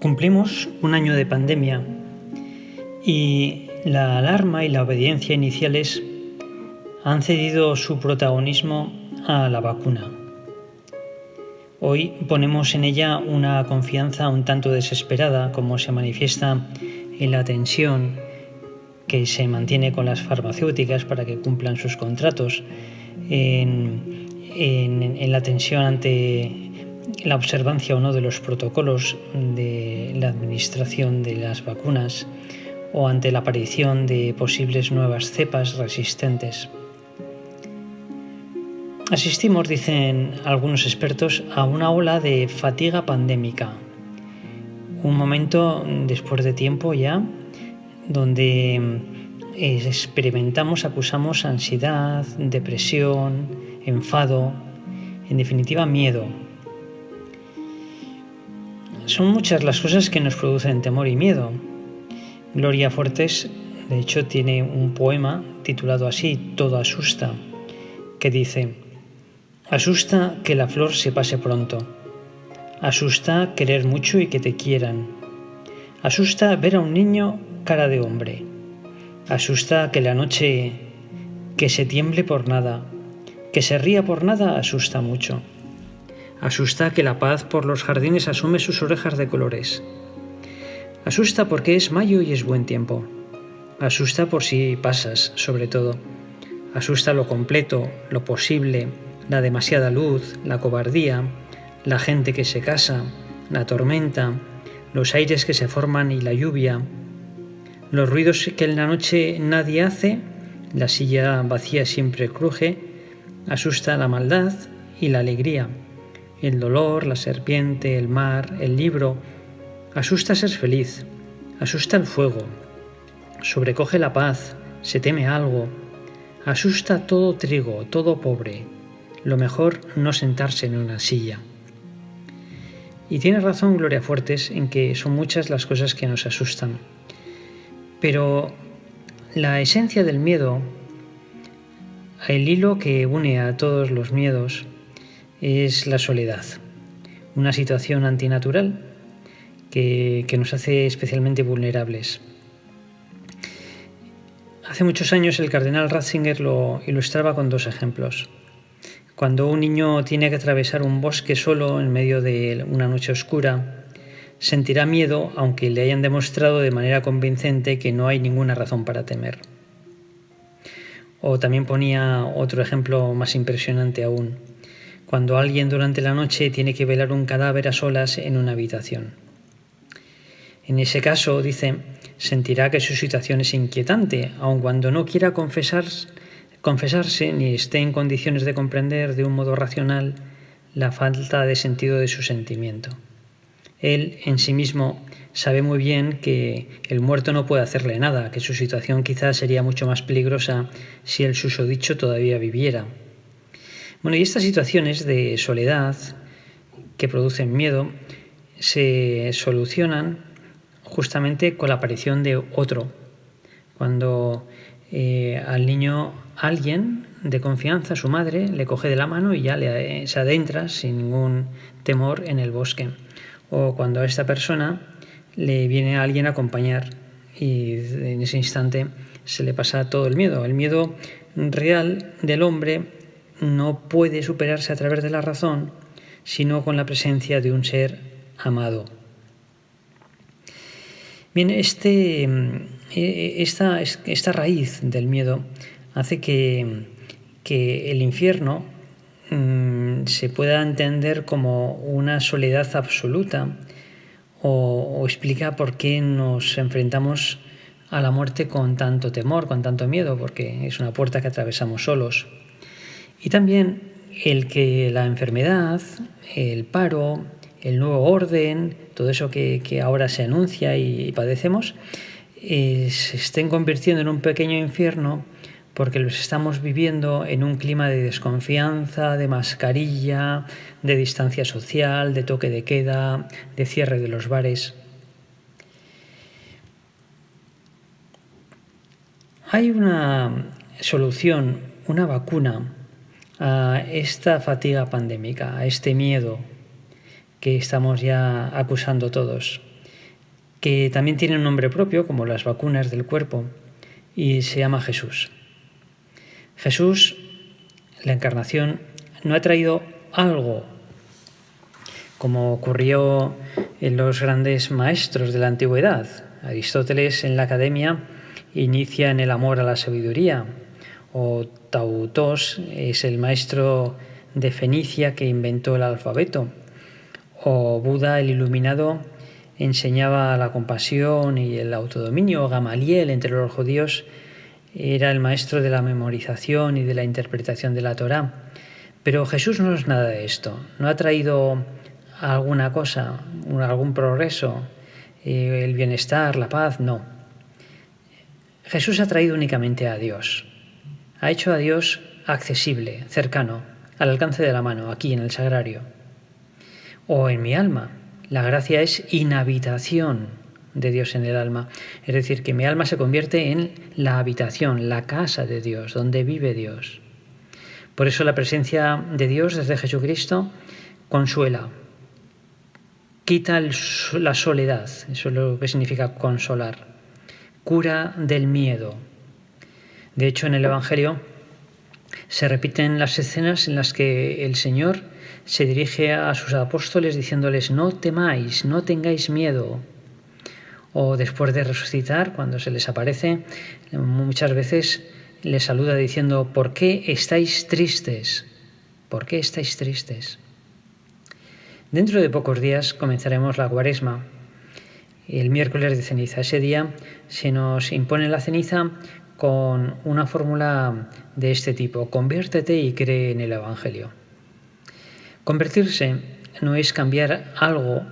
Cumplimos un año de pandemia y la alarma y la obediencia iniciales han cedido su protagonismo a la vacuna. Hoy ponemos en ella una confianza un tanto desesperada, como se manifiesta en la tensión que se mantiene con las farmacéuticas para que cumplan sus contratos, en la tensión ante la observancia o no de los protocolos de la administración de las vacunas o ante la aparición de posibles nuevas cepas resistentes. Asistimos, dicen algunos expertos, a una ola de fatiga pandémica, un momento después de tiempo ya donde acusamos ansiedad, depresión, enfado, en definitiva miedo. Son muchas las cosas que nos producen temor y miedo. Gloria Fuertes, de hecho, tiene un poema titulado así, Todo asusta, que dice: asusta que la flor se pase pronto, asusta querer mucho y que te quieran, asusta ver a un niño cara de hombre, asusta que la noche que se tiemble por nada, que se ría por nada, asusta mucho. Asusta que la paz por los jardines asome sus orejas de colores. Asusta porque es mayo y es buen tiempo. Asusta por si pasas, sobre todo. Asusta lo completo, lo posible, la demasiada luz, la cobardía, la gente que se casa, la tormenta, los aires que se forman y la lluvia, los ruidos que en la noche nadie hace, la silla vacía siempre cruje. Asusta la maldad y la alegría, el dolor, la serpiente, el mar, el libro. Asusta ser feliz, asusta el fuego, sobrecoge la paz, se teme algo. Asusta todo trigo, todo pobre. Lo mejor no sentarse en una silla. Y tiene razón Gloria Fuertes en que son muchas las cosas que nos asustan. Pero la esencia del miedo, el hilo que une a todos los miedos, es la soledad. Una situación antinatural que nos hace especialmente vulnerables. Hace muchos años el cardenal Ratzinger lo ilustraba con dos ejemplos. Cuando un niño tiene que atravesar un bosque solo en medio de una noche oscura, sentirá miedo aunque le hayan demostrado de manera convincente que no hay ninguna razón para temer. O también ponía otro ejemplo más impresionante aún, cuando alguien durante la noche tiene que velar un cadáver a solas en una habitación. En ese caso, dice, sentirá que su situación es inquietante, aun cuando no quiera confesarse ni esté en condiciones de comprender de un modo racional la falta de sentido de su sentimiento. Él, en sí mismo, sabe muy bien que el muerto no puede hacerle nada, que su situación quizás sería mucho más peligrosa si el susodicho todavía viviera. Bueno, y estas situaciones de soledad que producen miedo se solucionan justamente con la aparición de otro. Cuando al niño alguien de confianza, su madre, le coge de la mano y ya se adentra sin ningún temor en el bosque. O cuando a esta persona le viene a alguien a acompañar y en ese instante se le pasa todo el miedo. El miedo real del hombre no puede superarse a través de la razón, sino con la presencia de un ser amado. Bien, esta raíz del miedo hace que el infierno se pueda entender como una soledad absoluta o explica por qué nos enfrentamos a la muerte con tanto temor, con tanto miedo, porque es una puerta que atravesamos solos. Y también el que la enfermedad, el paro, el nuevo orden, todo eso que ahora se anuncia y padecemos, se estén convirtiendo en un pequeño infierno porque los estamos viviendo en un clima de desconfianza, de mascarilla, de distancia social, de toque de queda, de cierre de los bares. Hay una solución, una vacuna a esta fatiga pandémica, a este miedo que estamos ya acusando todos. que también tiene un nombre propio, como las vacunas del cuerpo, y se llama Jesús. Jesús, la encarnación, no ha traído algo como ocurrió en los grandes maestros de la antigüedad. Aristóteles en la Academia inicia en el amor a la sabiduría, o Tautos es el maestro de Fenicia que inventó el alfabeto, o Buda el iluminado enseñaba la compasión y el autodominio, o Gamaliel entre los judíos era el maestro de la memorización y de la interpretación de la Torá. Pero Jesús no es nada de esto, no ha traído alguna cosa, algún progreso, el bienestar, la paz, no. Jesús ha traído únicamente a Dios. Ha hecho a Dios accesible, cercano, al alcance de la mano, aquí en el sagrario. O en mi alma. La gracia es inhabitación de Dios en el alma. Es decir, que mi alma se convierte en la habitación, la casa de Dios, donde vive Dios. Por eso la presencia de Dios desde Jesucristo consuela, quita la soledad, eso es lo que significa consolar, cura del miedo. De hecho, en el Evangelio se repiten las escenas en las que el Señor se dirige a sus apóstoles diciéndoles: no temáis, no tengáis miedo. O después de resucitar, cuando se les aparece, muchas veces les saluda diciendo: ¿por qué estáis tristes? ¿Por qué estáis tristes? Dentro de pocos días comenzaremos la Cuaresma, el miércoles de ceniza. Ese día se nos impone la ceniza con una fórmula de este tipo: conviértete y cree en el Evangelio. Convertirse no es cambiar algo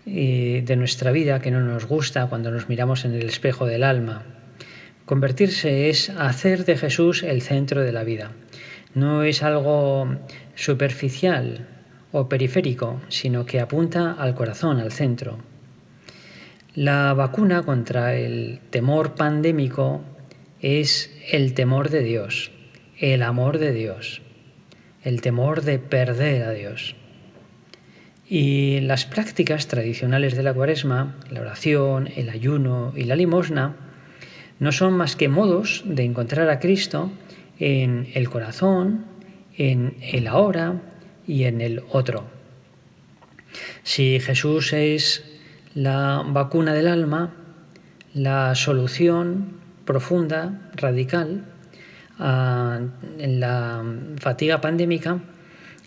de nuestra vida que no nos gusta cuando nos miramos en el espejo del alma. Convertirse es hacer de Jesús el centro de la vida. No es algo superficial o periférico, sino que apunta al corazón, al centro. La vacuna contra el temor pandémico es el temor de Dios, el amor de Dios, el temor de perder a Dios. Y las prácticas tradicionales de la Cuaresma, la oración, el ayuno y la limosna, no son más que modos de encontrar a Cristo en el corazón, en el ahora y en el otro. Si Jesús es la vacuna del alma, la solución profunda, radical, en la fatiga pandémica,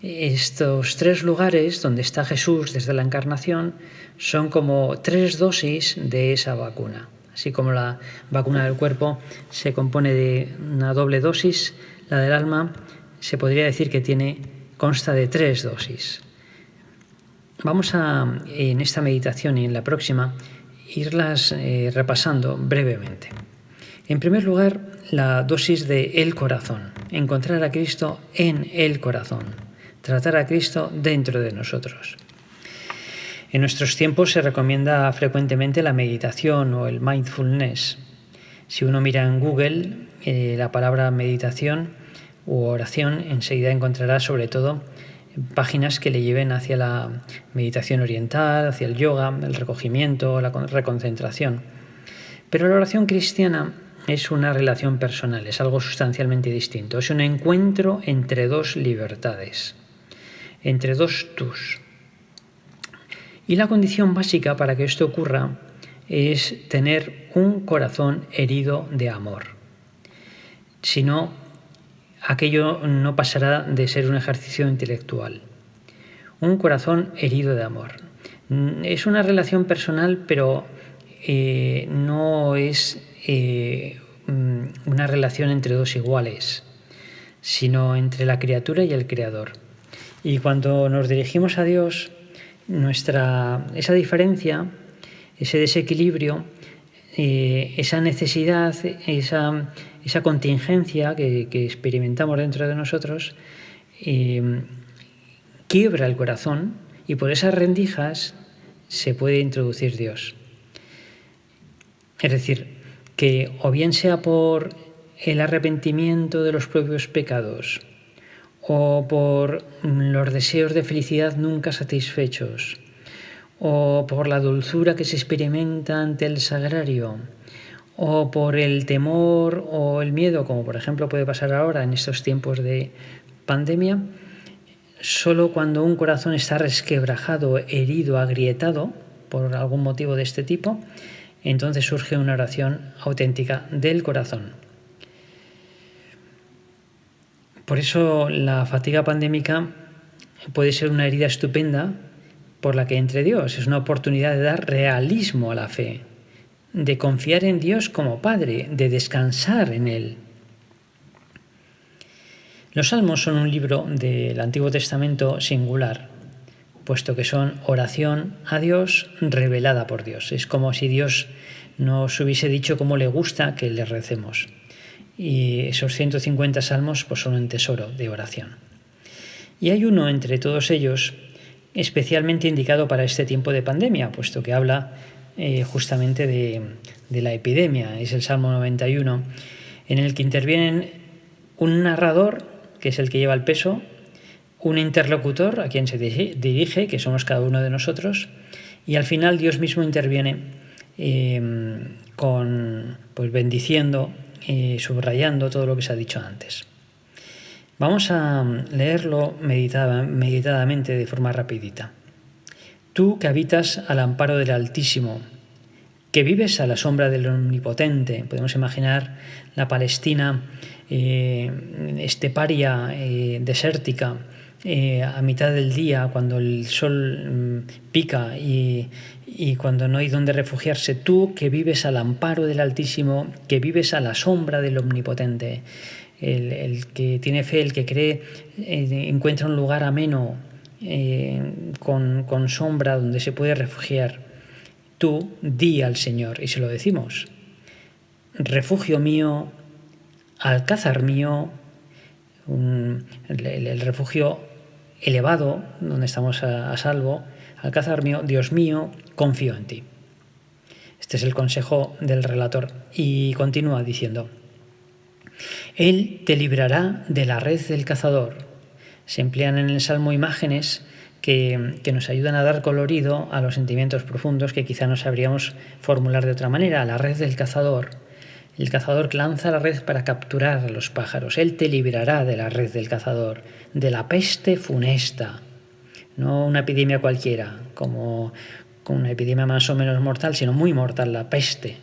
estos 3 lugares donde está Jesús desde la encarnación son como 3 dosis de esa vacuna. Así como la vacuna del cuerpo se compone de una doble dosis, la del alma se podría decir que consta de 3 dosis. Vamos en esta meditación y en la próxima, irlas repasando brevemente. En primer lugar, la dosis de el corazón, encontrar a Cristo en el corazón, tratar a Cristo dentro de nosotros. En nuestros tiempos se recomienda frecuentemente la meditación o el mindfulness. Si uno mira en Google la palabra meditación u oración, enseguida encontrará sobre todo páginas que le lleven hacia la meditación oriental, hacia el yoga, el recogimiento, la reconcentración. Pero la oración cristiana es una relación personal, es algo sustancialmente distinto. Es un encuentro entre 2 libertades, entre 2 tus. Y la condición básica para que esto ocurra es tener un corazón herido de amor. Si no, aquello no pasará de ser un ejercicio intelectual. Un corazón herido de amor. Es una relación personal, pero no es una relación entre 2 iguales, sino entre la criatura y el Creador. Y cuando nos dirigimos a Dios, esa diferencia, ese desequilibrio, esa necesidad, esa contingencia que experimentamos dentro de nosotros, quiebra el corazón y por esas rendijas se puede introducir Dios. Es decir, que o bien sea por el arrepentimiento de los propios pecados o por los deseos de felicidad nunca satisfechos o por la dulzura que se experimenta ante el sagrario, o por el temor o el miedo, como por ejemplo puede pasar ahora en estos tiempos de pandemia, solo cuando un corazón está resquebrajado, herido, agrietado por algún motivo de este tipo, entonces surge una oración auténtica del corazón. Por eso la fatiga pandémica puede ser una herida estupenda por la que entre Dios. Es una oportunidad de dar realismo a la fe, de confiar en Dios como Padre, de descansar en Él. Los Salmos son un libro del Antiguo Testamento singular, puesto que son oración a Dios revelada por Dios. Es como si Dios nos hubiese dicho cómo le gusta que le recemos. Y esos 150 salmos pues, son un tesoro de oración. Y hay uno entre todos ellos especialmente indicado para este tiempo de pandemia, puesto que habla justamente de la epidemia. Es el Salmo 91, en el que intervienen un narrador, que es el que lleva el peso, un interlocutor a quien se dirige, que somos cada uno de nosotros, y al final Dios mismo interviene bendiciendo, subrayando todo lo que se ha dicho antes. Vamos a leerlo meditadamente de forma rapidita. Tú que habitas al amparo del Altísimo, que vives a la sombra del Omnipotente, podemos imaginar la Palestina esteparia, desértica, a mitad del día, cuando el sol pica y cuando no hay donde refugiarse. Tú que vives al amparo del Altísimo, que vives a la sombra del Omnipotente. El que tiene fe, el que cree, encuentra un lugar ameno, con sombra, donde se puede refugiar. Tú di al Señor, y se lo decimos: refugio mío, alcázar mío, el refugio elevado, donde estamos a salvo, alcázar mío, Dios mío, confío en ti. Este es el consejo del relator, y continúa diciendo: Él te librará de la red del cazador. Se emplean en el Salmo imágenes que nos ayudan a dar colorido a los sentimientos profundos que quizá no sabríamos formular de otra manera. La red del cazador. El cazador que lanza la red para capturar a los pájaros. Él te librará de la red del cazador, de la peste funesta. No una epidemia cualquiera, como una epidemia más o menos mortal, sino muy mortal, la peste.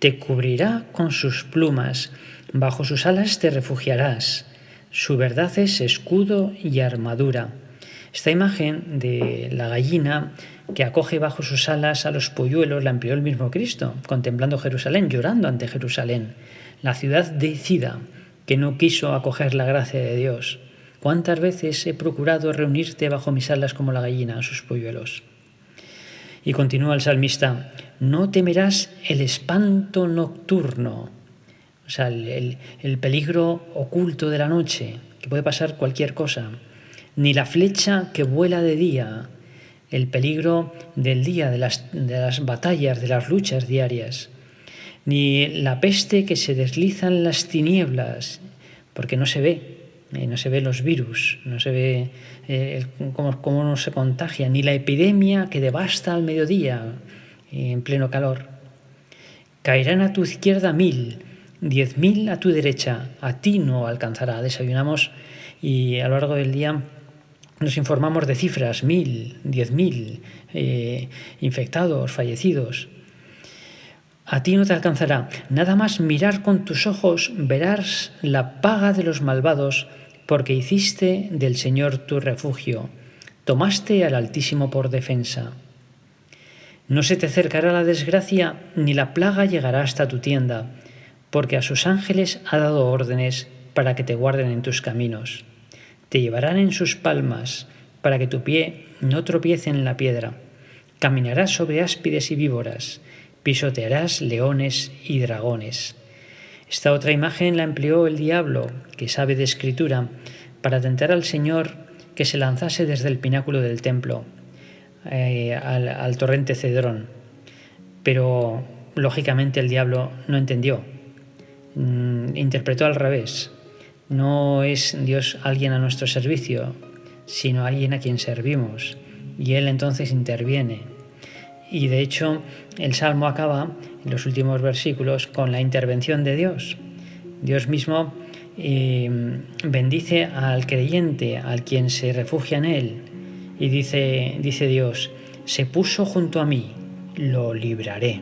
Te cubrirá con sus plumas, bajo sus alas te refugiarás. Su verdad es escudo y armadura. Esta imagen de la gallina que acoge bajo sus alas a los polluelos la empleó el mismo Cristo, contemplando Jerusalén, llorando ante Jerusalén, la ciudad deicida que no quiso acoger la gracia de Dios. ¿Cuántas veces he procurado reunirte bajo mis alas como la gallina a sus polluelos? Y continúa el salmista: no temerás el espanto nocturno, o sea, el peligro oculto de la noche, que puede pasar cualquier cosa, ni la flecha que vuela de día, el peligro del día, de las batallas, de las luchas diarias, ni la peste que se desliza en las tinieblas, porque no se ve los virus, no se ve cómo no se contagia, ni la epidemia que devasta al mediodía, en pleno calor. Caerán a tu izquierda 1000, 10.000 a tu derecha, a ti no alcanzará. Desayunamos y a lo largo del día nos informamos de cifras: 1000, 10.000 infectados, fallecidos. A ti no te alcanzará. Nada más mirar con tus ojos verás la paga de los malvados, porque hiciste del Señor tu refugio. Tomaste al Altísimo por defensa. No se te acercará la desgracia, ni la plaga llegará hasta tu tienda, porque a sus ángeles ha dado órdenes para que te guarden en tus caminos. Te llevarán en sus palmas, para que tu pie no tropiece en la piedra. Caminarás sobre áspides y víboras, pisotearás leones y dragones. Esta otra imagen la empleó el diablo, que sabe de escritura, para tentar al Señor que se lanzase desde el pináculo del templo al torrente Cedrón. Pero, lógicamente, el diablo no entendió. Interpretó al revés. No es Dios alguien a nuestro servicio, sino alguien a quien servimos. Y Él entonces interviene Y de hecho el Salmo acaba en los últimos versículos con la intervención de Dios. Dios mismo bendice al creyente, al quien se refugia en él. Y dice Dios: se puso junto a mí, lo libraré,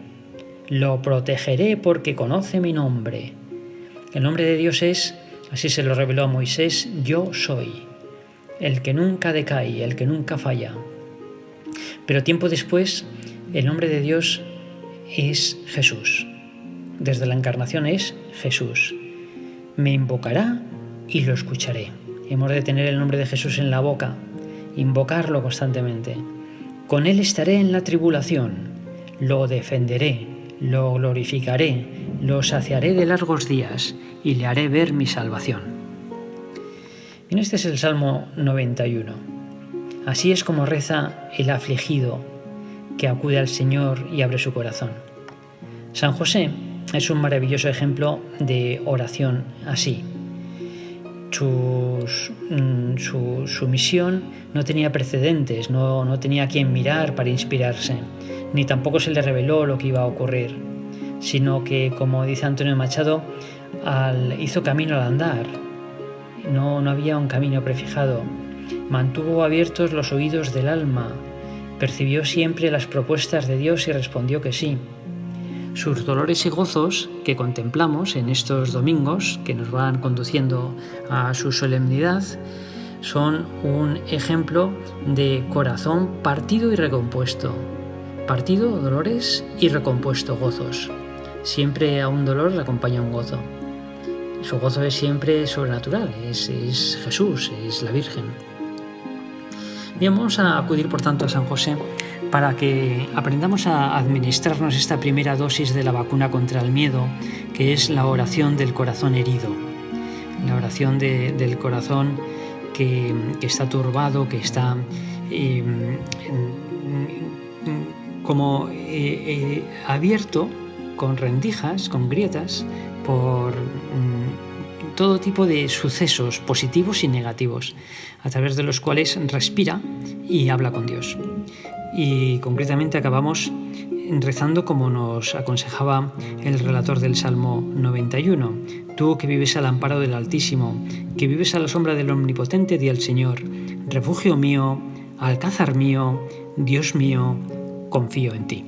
lo protegeré porque conoce mi nombre. El nombre de Dios es, así se lo reveló a Moisés, yo soy, el que nunca decae, el que nunca falla. Pero tiempo después, el nombre de Dios es Jesús. Desde la encarnación es Jesús. Me invocará y lo escucharé. Hemos de tener el nombre de Jesús en la boca, invocarlo constantemente. Con él estaré en la tribulación, lo defenderé, lo glorificaré, lo saciaré de largos días y le haré ver mi salvación. Bien, este es el Salmo 91. Así es como reza el afligido que acude al Señor y abre su corazón. San José es un maravilloso ejemplo de oración así. Su misión no tenía precedentes, no tenía a quien mirar para inspirarse, ni tampoco se le reveló lo que iba a ocurrir, sino que, como dice Antonio Machado, hizo camino al andar. No había un camino prefijado. Mantuvo abiertos los oídos del alma, percibió siempre las propuestas de Dios y respondió que sí. Sus dolores y gozos que contemplamos en estos domingos que nos van conduciendo a su solemnidad son un ejemplo de corazón partido y recompuesto. Partido, dolores, y recompuesto, gozos. Siempre a un dolor le acompaña un gozo. Su gozo es siempre sobrenatural, es Jesús, es la Virgen. Bien, vamos a acudir por tanto a San José para que aprendamos a administrarnos esta primera dosis de la vacuna contra el miedo, que es la oración del corazón herido. La oración del corazón que está turbado, que está abierto, con rendijas, con grietas, por todo tipo de sucesos positivos y negativos, a través de los cuales respira y habla con Dios. Y concretamente acabamos rezando como nos aconsejaba el relator del Salmo 91. Tú que vives al amparo del Altísimo, que vives a la sombra del Omnipotente, di al Señor: refugio mío, alcázar mío, Dios mío, confío en ti.